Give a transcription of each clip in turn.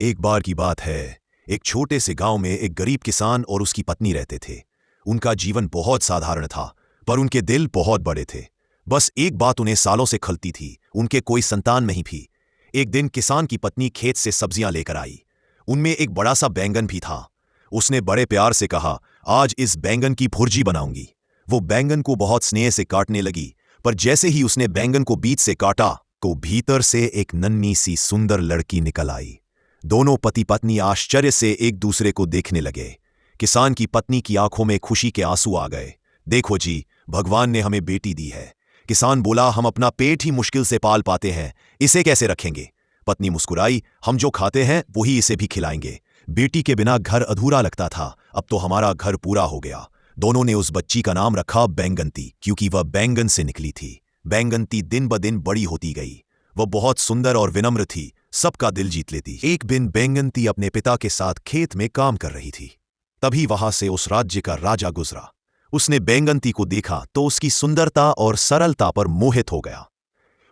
एक बार की बात है, एक छोटे से गांव में एक गरीब किसान और उसकी पत्नी रहते थे। उनका जीवन बहुत साधारण था, पर उनके दिल बहुत बड़े थे। बस एक बात उन्हें सालों से खलती थी, उनके कोई संतान नहीं थी। एक दिन किसान की पत्नी खेत से सब्जियां लेकर आई। उनमें एक बड़ा सा बैंगन भी था। उसने बड़े प्यार से कहा, आज इस बैंगन की भुर्जी बनाऊंगी। वो बैंगन को बहुत स्नेह से काटने लगी, पर जैसे ही उसने बैंगन को बीच से काटा तो भीतर से एक नन्ही सी सुंदर लड़की निकल आई। दोनों पति पत्नी आश्चर्य से एक दूसरे को देखने लगे। किसान की पत्नी की आंखों में खुशी के आंसू आ गए। देखो जी, भगवान ने हमें बेटी दी है। किसान बोला, हम अपना पेट ही मुश्किल से पाल पाते हैं, इसे कैसे रखेंगे। पत्नी मुस्कुराई, हम जो खाते हैं वही इसे भी खिलाएंगे। बेटी के बिना घर अधूरा लगता था, अब तो हमारा घर पूरा हो गया। दोनों ने उस बच्ची का नाम रखा बैंगनती, क्योंकि वह बैंगन से निकली थी। बैंगनती दिन ब दिन बड़ी होती गई। वह बहुत सुंदर और विनम्र थी, सबका दिल जीत लेती। एक दिन बैंगनती अपने पिता के साथ खेत में काम कर रही थी। तभी वहां से उस राज्य का राजा गुजरा। उसने बैंगनती को देखा तो उसकी सुंदरता और सरलता पर मोहित हो गया।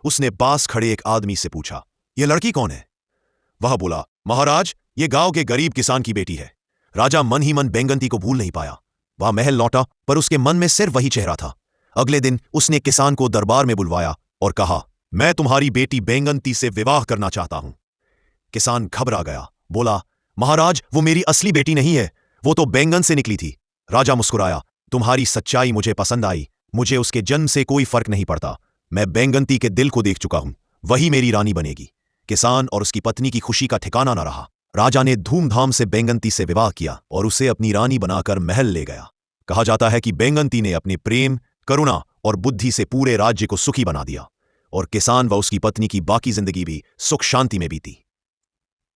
उसने पास खड़े एक आदमी से पूछा, यह लड़की कौन है? वह बोला, महाराज, ये गांव के गरीब किसान की बेटी है। राजा मन ही मन बैंगनती को भूल नहीं पाया। वह महल लौटा, पर उसके मन में सिर्फ वही चेहरा था। अगले दिन उसने किसान को दरबार में बुलवाया और कहा, मैं तुम्हारी बेटी बैंगनती से विवाह करना चाहता हूं। किसान घबरा गया, बोला, महाराज, वो मेरी असली बेटी नहीं है, वो तो बैंगन से निकली थी। राजा मुस्कुराया, तुम्हारी सच्चाई मुझे पसंद आई। मुझे उसके जन्म से कोई फर्क नहीं पड़ता। मैं बैंगनती के दिल को देख चुका हूं, वही मेरी रानी बनेगी। किसान और उसकी पत्नी की खुशी का ठिकाना न रहा। राजा ने धूमधाम से बैंगनती से विवाह किया और उसे अपनी रानी बनाकर महल ले गया। कहा जाता है कि बैंगनती ने अपने प्रेम, करुणा और बुद्धि से पूरे राज्य को सुखी बना दिया, और किसान व उसकी पत्नी की बाकी जिंदगी भी सुख शांति में बीती।